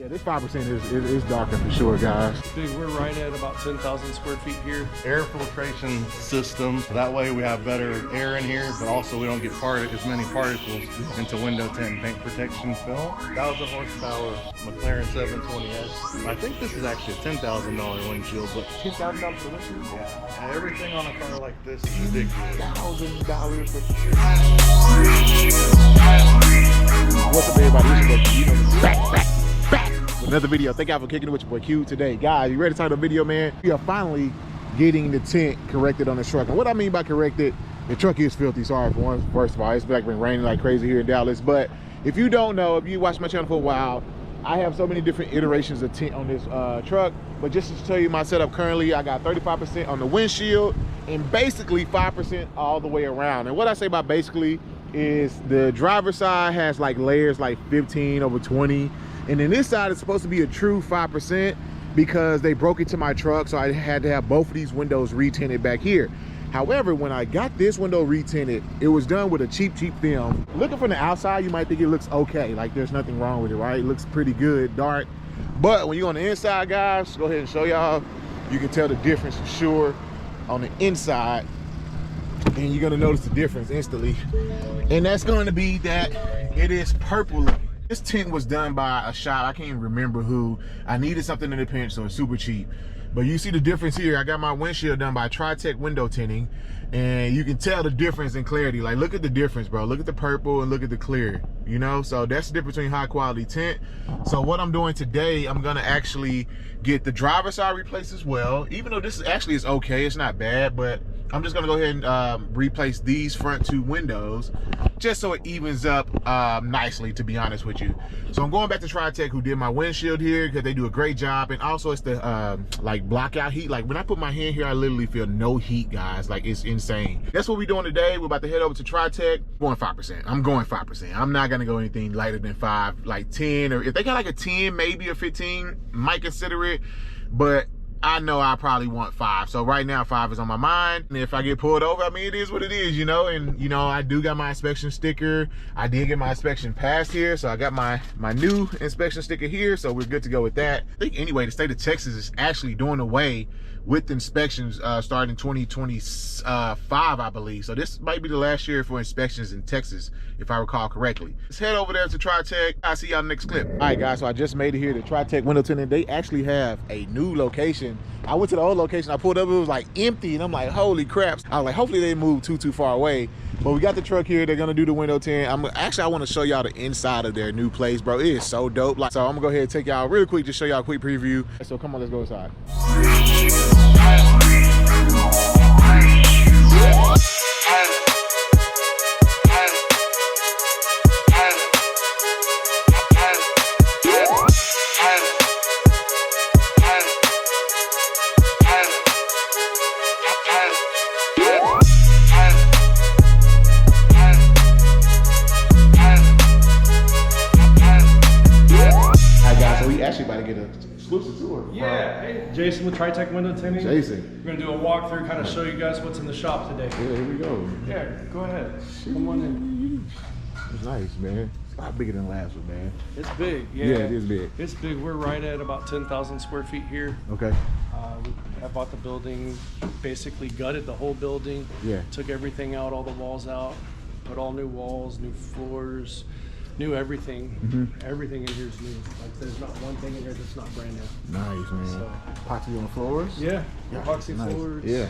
Yeah, this 5% is darker for sure, guys. Big, we're right at about 10,000 square feet here. Air filtration system. That way we have better air in here, but also we don't get as many particles into window tint and paint protection film. 1,000 horsepower McLaren 720S. I think this is actually a $10,000 windshield, but $10,000 for windshield? yeah, and everything on a car like this is ridiculous. $1,000 for What's up, everybody? It's your boy Q. Back with another video. Thank y'all for kicking it with your boy Q today. Guys, you ready to start the video, man? We are finally getting the tint corrected on the truck. And what I mean by corrected, the truck is filthy. Sorry for one. First of all, it's been raining like crazy here in Dallas. But if you don't know, if you watched my channel for a while, I have so many different iterations of tint on this truck. But just to tell you my setup currently, I got 35% on the windshield and basically 5% all the way around. And what I say by basically is the driver's side has like layers like 15 over 20. And then this side is supposed to be a true 5% because they broke into my truck. So I had to have both of these windows retinted back here. However, when I got this window retinted, it was done with a cheap film. Looking from the outside, you might think it looks okay. Like there's nothing wrong with it, right? It looks pretty good, dark. But when you're on the inside, guys, go ahead and show y'all. You can tell the difference for sure on the inside. And you're gonna notice the difference instantly. And that's going to be that it is purple looking. This tint was done by a shop, I can't even remember who. I needed something in the pinch, so it's super cheap. But you see the difference here. I got my windshield done by Tint window tinting, and you can tell the difference in clarity. Like, look at the difference, bro. Look at the purple and look at the clear, you know? So that's the difference between high quality tint. So what I'm doing today, I'm gonna actually get the driver's side replaced as well. Even though this is okay, it's not bad, but I'm just gonna go ahead and replace these front two windows just so it evens up nicely, to be honest with you. So I'm going back to Tint, who did my windshield here, because they do a great job. And also it's the like block out heat. Like when I put my hand here, I literally feel no heat, guys. Like it's insane. That's what we're doing today. We're about to head over to Tint. Going 5%. I'm going 5%. I'm not gonna go anything lighter than 5, like 10, or if they got like a 10, maybe a 15, might consider it. But I know I probably want 5. So right now 5 is on my mind. And if I get pulled over, I mean, it is what it is, you know? And you know, I do got my inspection sticker. I did get my inspection passed here. So I got my new inspection sticker here. So we're good to go with that. I think anyway, the state of Texas is actually doing away with inspections starting 2025, I believe. So this might be the last year for inspections in Texas, if I recall correctly. Let's head over there to Tint. I'll see y'all in the next clip. All right, guys, so I just made it here to Tint window tinting. They actually have a new location. I went to the old location, I pulled up, it was like empty, and I'm like, holy crap. I was like, hopefully they move too far away. But we got the truck here, they're gonna do the window tint. I wanna show y'all the inside of their new place, bro. It is so dope. So I'm gonna go ahead and take y'all real quick, just show y'all a quick preview. So come on, let's go inside. Actually about to get an exclusive tour. Yeah, hey, Jason with Tritech Window Tinting. Jason. We're gonna do a walkthrough, kind of show you guys what's in the shop today. Yeah, here we go. Yeah, go ahead. Come on in. It's nice, man. It's a lot bigger than the last one, man. It's big, yeah. Yeah, it is big. It's big. We're right at about 10,000 square feet here. Okay. I bought the building, basically gutted the whole building. Yeah. Took everything out, all the walls out, put all new walls, new floors, new everything. Everything in here is new. Like there's not one thing in here that's not brand new. Nice, man. So, epoxy on the floors? Yeah, Yeah, epoxy nice. floors. Yeah.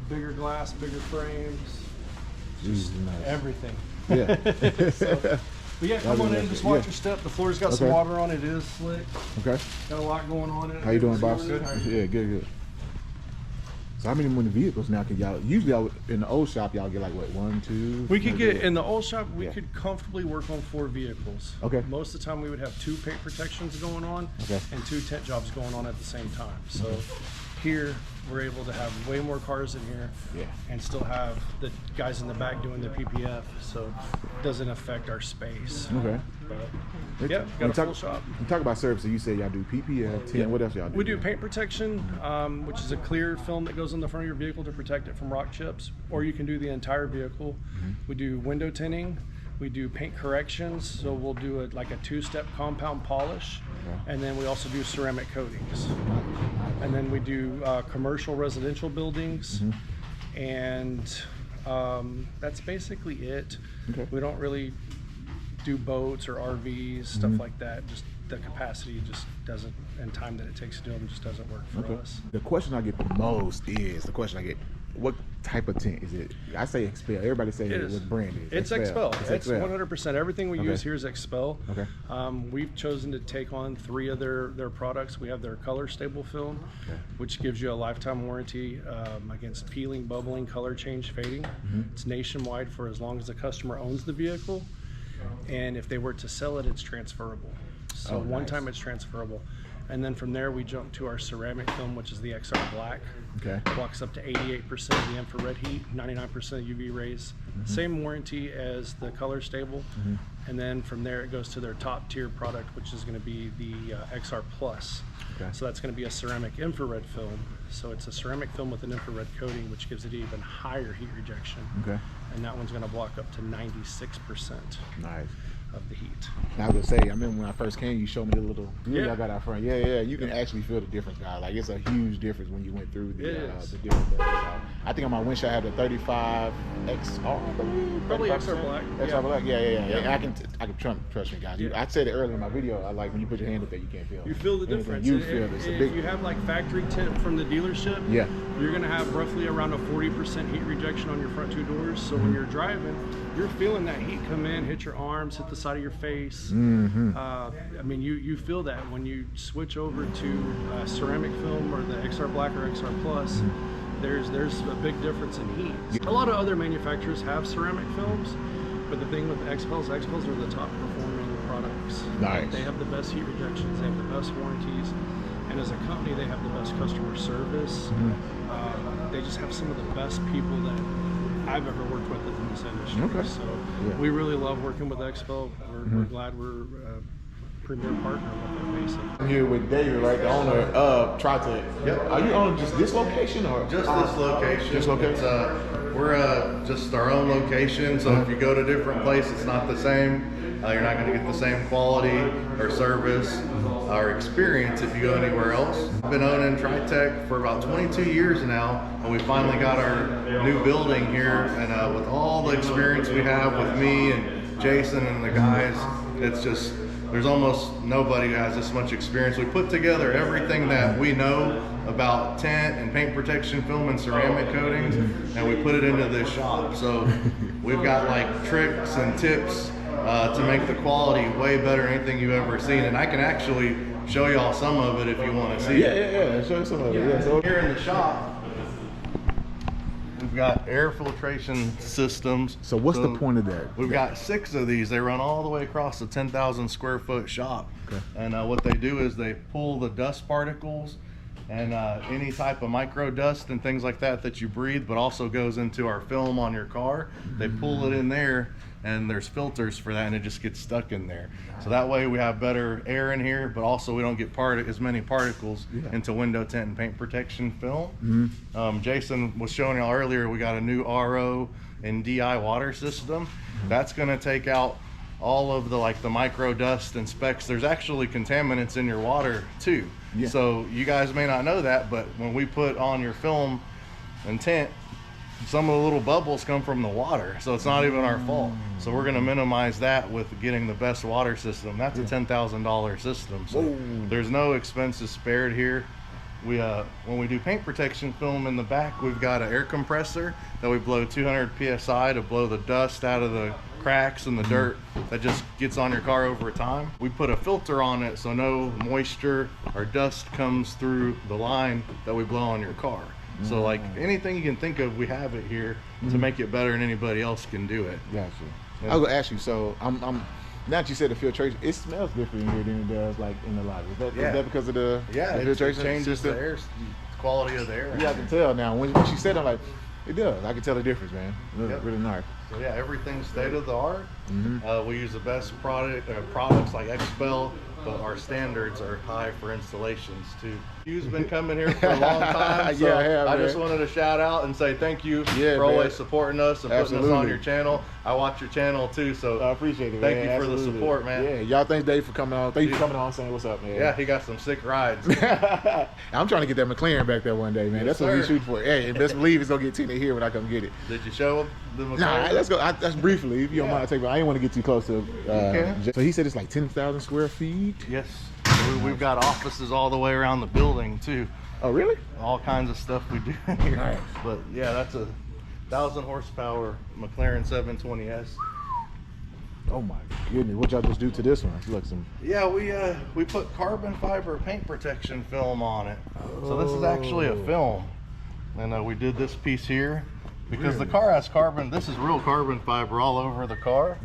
Bigger glass, bigger frames. Jeez, nice. Everything. Yeah. So, but yeah, come on in, just watch your step. The floor's got some water on it. It is slick. Okay. Got a lot going on in it. How you doing, boss? Good. Yeah, good. So how many more vehicles now can y'all, usually in the old shop, y'all get like what, 1, 2? We could get, in the old shop, we could comfortably work on 4 vehicles. Okay. Most of the time we would have 2 paint protections going on and 2 tint jobs going on at the same time. So here, we're able to have way more cars in here and still have the guys in the back doing the PPF, so it doesn't affect our space. Okay. But yeah, got a full shop. You talk about services, you said y'all do PPF, tint, what else y'all do? We do paint protection, which is a clear film that goes in the front of your vehicle to protect it from rock chips, or you can do the entire vehicle. We do window tinting, we do paint corrections, so we'll do like a 2-step compound polish. And then we also do ceramic coatings. And then we do commercial residential buildings. And that's basically it. We don't really do boats or RVs, stuff like that. Just the capacity just doesn't, and time that it takes to do them just doesn't work for us. The question I get the most is what type of tint is it? I say Expel. Everybody say what brand is. It's Expel. It's Expel. 100%. Everything we use here is Expel. Okay. We've chosen to take on 3 of their products. We have their color stable film, which gives you a lifetime warranty against peeling, bubbling, color change, fading. It's nationwide for as long as the customer owns the vehicle. And if they were to sell it, it's transferable. So one time it's transferable. And then from there we jump to our ceramic film, which is the XR Black. Blocks up to 88% of the infrared heat, 99% of UV rays. Same warranty as the color stable. And then from there it goes to their top tier product, which is going to be the XR Plus. So that's going to be a ceramic infrared film. So it's a ceramic film with an infrared coating, which gives it even higher heat rejection. And that one's going to block up to 96%. Of the heat. Now, I was gonna say, I remember when I first came, you showed me the little grill I got out front. You can actually feel the difference, guys. Like, it's a huge difference when you went through the different things. I think on my windshield I have the 35 XR, I believe. Probably XR Black. XR Black, yeah. I can trust me, guys. I said it earlier in my video. I like when you put your hand up there, you can't feel it. You feel the difference. You feel it. If you have like factory tint from the dealership, you're gonna have roughly around a 40% heat rejection on your front 2 doors. So when you're driving, you're feeling that heat come in, hit your arms, hit the side of your face. I mean, you feel that when you switch over to ceramic film or the XR Black or XR Plus. There's a big difference in heat. A lot of other manufacturers have ceramic films, but the thing with Expels are the top performing products. They have the best heat rejections, they have the best warranties, and as a company, they have the best customer service. They just have some of the best people that I've ever worked with in this industry. So we really love working with Expel. We're glad we're a premier partner with them, basically. I'm here with David, right, the owner of Tint. Are you on just this location or just this location? Just location. We're just our own location. So if you go to different places, it's not the same. You're not going to get the same quality or service or experience if you go anywhere else. I've been owning Tritech for about 22 years now, and we finally got our new building here. And with all the experience we have with me and Jason and the guys, it's just, there's almost nobody who has this much experience. We put together everything that we know about tint and paint protection film and ceramic coatings, and we put it into this shop. So we've got like tricks and tips to make the quality way better than anything you've ever seen. And I can actually show y'all some of it if you want to see it. Show some of it. So here in the shop, we've got air filtration systems. So what's the point of that? We've got 6 of these. They run all the way across the 10,000 square foot shop. And what they do is they pull the dust particles and any type of micro dust and things like that that you breathe, but also goes into our film on your car. They pull it in there, and there's filters for that, and it just gets stuck in there. So that way we have better air in here, but also we don't get as many particles into window tint and paint protection film. Jason was showing y'all earlier, we got a new RO and DI water system. That's gonna take out all of the micro dust and specks. There's actually contaminants in your water too. So you guys may not know that, but when we put on your film and tint, some of the little bubbles come from the water, so it's not even our fault. So we're going to minimize that with getting the best water system. That's a $10,000 system, so there's no expenses spared here. We when we do paint protection film in the back, we've got an air compressor that we blow 200 psi to blow the dust out of the cracks and the dirt that just gets on your car over time. We put a filter on it so no moisture or dust comes through the line that we blow on your car. So like anything you can think of, we have it here to make it better than anybody else can do it. Gotcha. I was gonna ask you, so I'm now that you said the filtration, it smells different in here than it does like in the lobby. Is that because of the filtration? It changes system? the air quality of the air. Yeah, I can tell now. When she said, I'm like, it does. I can tell the difference, man. Really nice. So yeah, everything's state of the art. We use the best products like Expel, but our standards are high for installations too. You've been coming here for a long time, so Yeah, I man. just wanted to shout out and say thank you Yeah, for always man. supporting us and putting us on your channel. I watch your channel too, so I appreciate it, thank man. you for Absolutely. the support, man. Yeah, y'all thanks Dave for coming on. Thank you for coming on, saying what's up, man. Yeah, he got some sick rides. I'm trying to get that McLaren back there one day, man. Yes, That's what we sir. shoot for. Hey, and best believe it's gonna get tinted here when I come get it. Did you show him the McLaren? Nah, let's go. That's briefly, if you don't mind taking. I didn't want to get too close to. Okay. So he said it's like 10,000 square feet. Yes. We've got offices all the way around the building too. Oh, really? All kinds of stuff we do in here. Nice. But yeah, that's a 1,000 horsepower McLaren 720S. Oh my goodness! What y'all just do to this one? Look, some. Yeah, we put carbon fiber paint protection film on it. So this is actually a film, and we did this piece here because the car has carbon. This is real carbon fiber all over the car.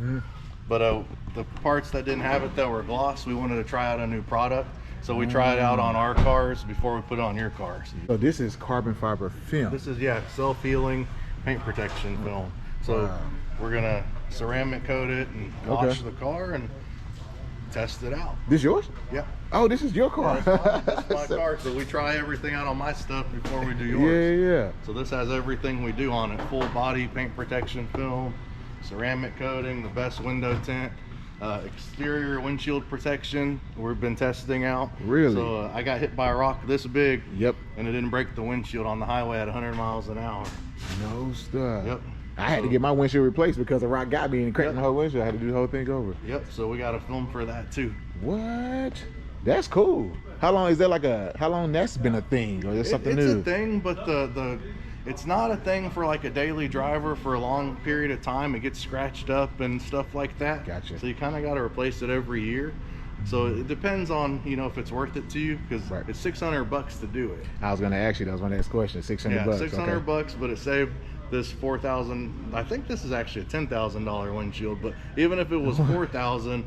But the parts that didn't have it that were gloss, we wanted to try out a new product. So we tried it out on our cars before we put it on your cars. So this is carbon fiber film. This is, yeah, self-healing paint protection film. So we're gonna ceramic coat it and wash the car and test it out. This yours? Yeah. Oh, this is your car. This is my car, so we try everything out on my stuff before we do yours. Yeah. So this has everything we do on it. Full body paint protection film, ceramic coating, the best window tint, exterior windshield protection we've been testing out. Really? So I got hit by a rock this big. Yep. And it didn't break the windshield on the highway at 100 miles an hour. No stuff. Yep. I had to get my windshield replaced because the rock got me and cracked my whole windshield. I had to do the whole thing over. Yep. So we got a film for that too. What? That's cool. How long is that how long that's been a thing, or is it something new? It's a thing, but it's not a thing for like a daily driver for a long period of time. It gets scratched up and stuff like that. Gotcha. So you kind of got to replace it every year. So it depends on, if it's worth it to you, because it's $600 to do it. I was going to ask you, that was my next question. $600 bucks. $600, but it saved this $4,000. I think this is actually a $10,000 windshield, but even if it was $4,000,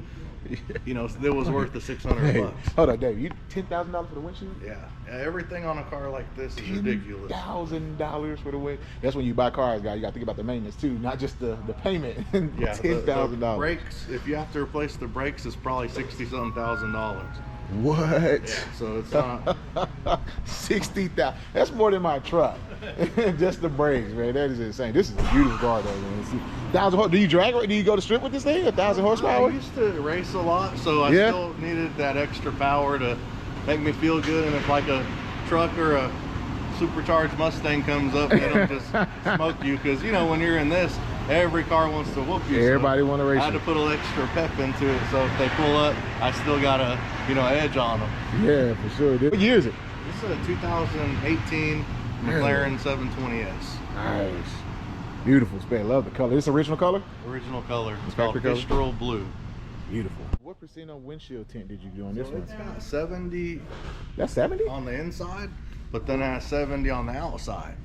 it was worth the $600 bucks. Hold on, Dave. You $10,000 for the windshield? Yeah, everything on a car like this is ridiculous. $10,000 for the windshield. That's when you buy cars, guys. You got to think about the maintenance too, not just the payment. Yeah, $10,000. the brakes. If you have to replace the brakes, it's probably $60-something thousand. What? Yeah, so it's not. 60,000. That's more than my truck. Just the brakes, man. That is insane. This is a beautiful car, though, man. 1,000 horse. Do you drag it? Do you go to strip with this thing? 1,000 horsepower? I used to race a lot, so I still needed that extra power to make me feel good. And if like a truck or a supercharged Mustang comes up, they don't just smoke you, because when you're in this, every car wants to whoop you. Everybody want to race. I had to put a little extra pep into it, so if they pull up, I still got a edge on them. Yeah, for sure. What year is it? This is a 2018 McLaren 720S. Nice, beautiful spec. Love the color. This original color? Original color. It's Factory called color? Fistral Blue. Beautiful. What percent on windshield tint did you do on this one? It's got 70 That's 70? on the inside, but then it has 70 on the outside.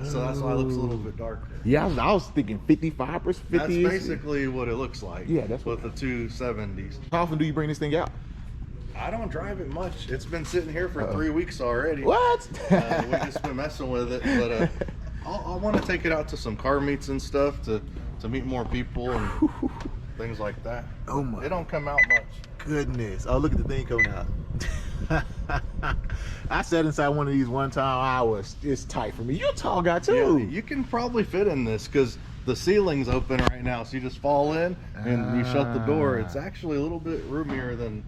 So that's why it looks a little bit darker. Yeah, I was thinking 55%, 50. That's basically what it looks like. Yeah, that's with the two 70s. How often do you bring this thing out? I don't drive it much. It's been sitting here for 3 weeks already. What? We just been messing with it, but I want to take it out to some car meets and stuff to meet more people and things like that. Oh my! It don't come out much. Goodness! Oh, look at the thing coming out. I sat inside one of these one time. It's tight for me. You're a tall guy too. Yeah, you can probably fit in this because the ceiling's open right now, so you just fall in and you shut the door. It's actually a little bit roomier than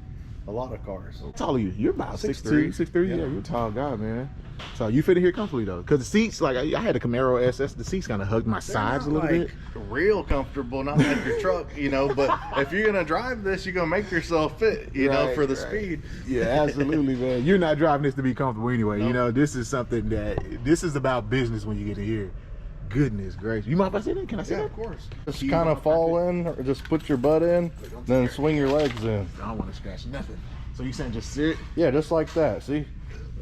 a lot of cars. How tall are you? You're about 6'3". 6'3". Yeah, you're a tall guy, man. So you fit in here comfortably though, because the seats, like I had a Camaro SS, the seats kind of hugged my sides a little bit. Real comfortable, not like your truck, but if you're gonna drive this, you're gonna make yourself fit, for the speed. Yeah, absolutely, man. You're not driving this to be comfortable anyway. Nope. This is something this is about business when you get in here. Goodness gracious. You mind if I sit in? Can I sit in? Yeah, of course. Just kind of fall in, or just put your butt in, then swing your legs in. I don't want to scratch nothing. So you saying just sit? Yeah, just like that. See?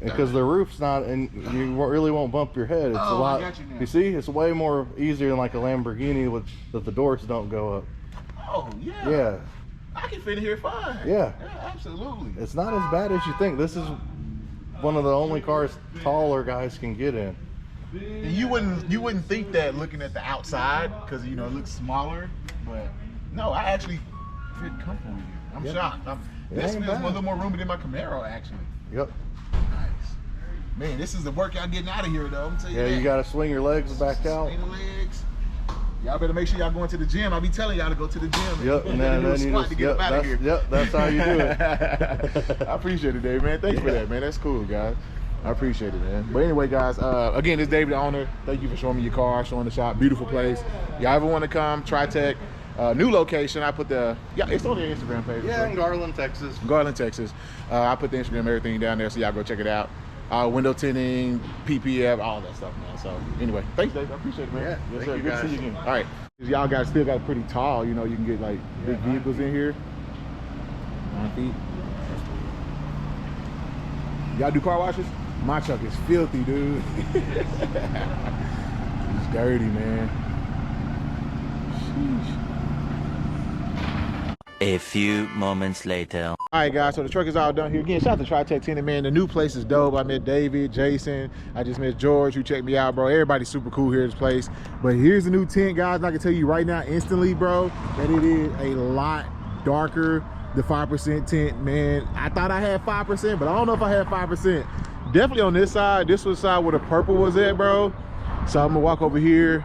Because the roof's not, and you really won't bump your head. It's a lot. I got you now. You see, it's way more easier than like a Lamborghini that the doors don't go up. Oh yeah. Yeah. I can fit in here fine. Yeah. Absolutely. It's not as bad as you think. This is one of the only cars taller guys can get in. And you wouldn't think that looking at the outside, because it looks smaller, but no, I actually fit comfortably here. I'm shocked. This feels a little more roomy than my Camaro, actually. Yep. Nice. Man, this is the workout getting out of here, though. I'm telling you. Yeah, that. you gotta swing your legs back out. Swing the legs. Y'all better make sure y'all going to the gym. I be telling y'all to go to the gym. Yep, and then you just, that's how you do it. I appreciate it, Dave, man. Thanks for that, man. That's cool, guys. I appreciate it, man. But anyway, guys, again, this is Dave, the owner. Thank you for showing me your car, showing the shop. Beautiful place. Y'all ever want to come, Tritech, new location. I put it's on their Instagram page. Yeah, in Garland, Texas. Garland, Texas. I put the Instagram, everything down there, so y'all go check it out. Window tinting, PPF, all that stuff, man. So anyway, thanks, Dave. I appreciate it, man. Yeah, yes, thank sir. you, Good guys. to see you again. All right. Y'all guys still got pretty tall, you know, you can get like big vehicles in here. 9 feet. Y'all do car washes? My truck is filthy, dude. It's dirty, man. Sheesh. A few moments later. All right, guys, so the truck is all done here. Again, shout out to Tritech Tint, man. The new place is dope. I met David, Jason. I just met George, who checked me out, bro. Everybody's super cool here at this place. But here's the new tint, guys. And I can tell you right now, instantly, bro, that it is a lot darker. The 5% tint, man. I thought I had 5%, but I don't know if I had 5%. Definitely on this side. This was the side where the purple was at, bro. So I'm gonna walk over here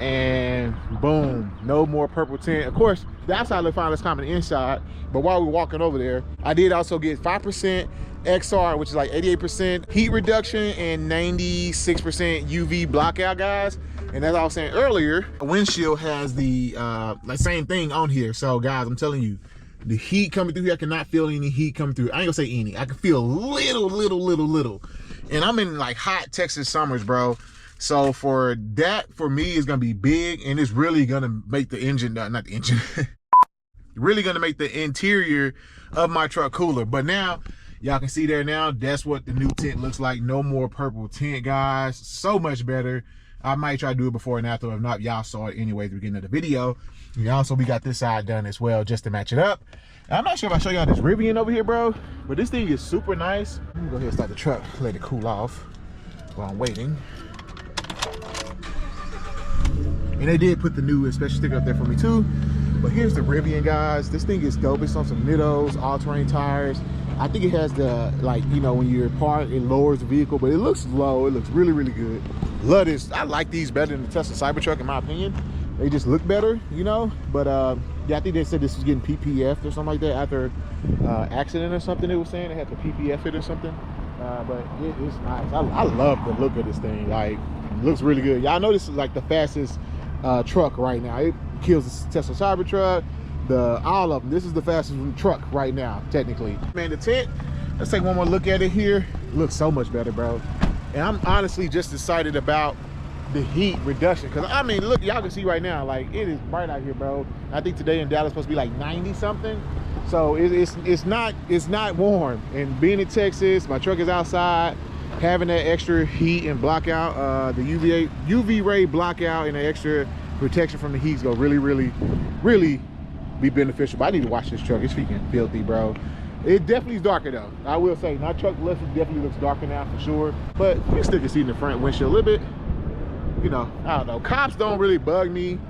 and boom, no more purple tint. Of course, the outside look fine, let's come on the inside. But while we're walking over there, I did also get 5% XR, which is like 88% heat reduction and 96% UV blockout, guys. And as I was saying earlier, the windshield has the same thing on here. So guys, I'm telling you, the heat coming through here, I cannot feel any heat coming through. I ain't gonna say any, I can feel little. And I'm in like hot Texas summers, bro. So for that, for me, is gonna be big, and it's really gonna make the engine, not the engine, really gonna make the interior of my truck cooler. But now, y'all can see there now, that's what the new tint looks like. No more purple tint, guys. So much better. I might try to do it before and after. If not, y'all saw it anyway at the beginning of the video. And also, we got this side done as well, just to match it up. And I'm not sure if I show y'all this Rivian over here, bro, but this thing is super nice. Let me go ahead and start the truck, let it cool off while I'm waiting. And they did put the new special sticker up there for me too. But here's the Rivian, guys. This thing is dope. It's on some Nittos, all-terrain tires. I think it has the, like, you know, when you're parked, it lowers the vehicle, but it looks low. It looks really good. Love this. I like these better than the Tesla Cybertruck, in my opinion. They just look better, you know. But yeah, I think they said this was getting PPF or something like that after accident or something. They were saying they had to PPF it or something. But it is nice. I love the look of this thing. Like, it looks really good. Y'all know this is like the fastest truck right now. It kills the Tesla Cybertruck, all of them. This is the fastest truck right now, technically. Man, the tint, let's take one more look at it here. It looks so much better, bro. And I'm honestly just excited about the heat reduction, because I mean, look, y'all can see right now, like, it is bright out here, bro. I think today in Dallas supposed to be like 90 something. So it's not warm. And being in Texas, my truck is outside, having that extra heat and blackout, the UV ray blackout and the extra protection from the heat is gonna really be beneficial. But I need to wash this truck. It's freaking filthy, bro. It definitely is darker though. I will say, my truck definitely looks darker now for sure. But you still can see in the front windshield a little bit. You know, I don't know. Cops don't really bug me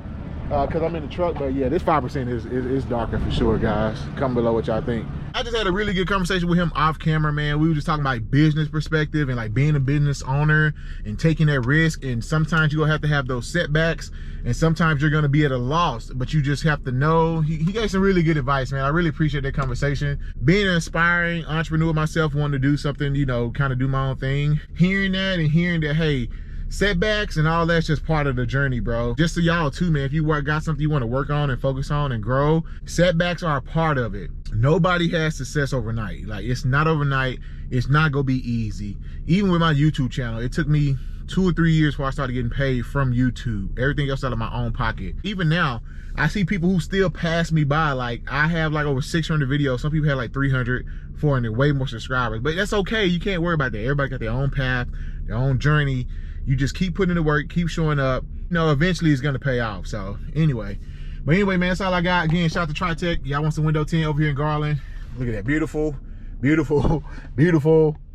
because I'm in the truck, but yeah, this 5% is darker for sure, guys. Comment below what y'all think. I just had a really good conversation with him off camera, man. We were just talking about business perspective and like being a business owner and taking that risk. And sometimes you're gonna have those setbacks, and sometimes you're gonna be at a loss, but you just have to know. He gave some really good advice, man. I really appreciate that conversation. Being an aspiring entrepreneur myself, wanting to do something, you know, kind of do my own thing. Hearing that and hearing that, hey, setbacks and all that's just part of the journey, bro. Just so y'all too, man, if you got something you want to work on and focus on and grow, setbacks are a part of it. Nobody has success overnight. Like, it's not overnight. It's not gonna be easy. Even with my YouTube channel, it took me 2 or 3 years before I started getting paid from YouTube. Everything else out of my own pocket. Even now, I see people who still pass me by. Like, I have like over 600 videos. Some people have like 300, 400, way more subscribers. But that's okay. You can't worry about that. Everybody got their own path, their own journey. You just keep putting in the work, keep showing up. You know, eventually it's gonna pay off. So anyway, man, that's all I got. Again, shout out to Tritech. Y'all want some window tint over here in Garland? Look at that, beautiful,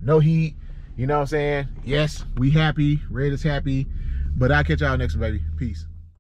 no heat. You know what I'm saying? Yes, we happy. Red is happy. But I'll catch y'all next one, baby. Peace.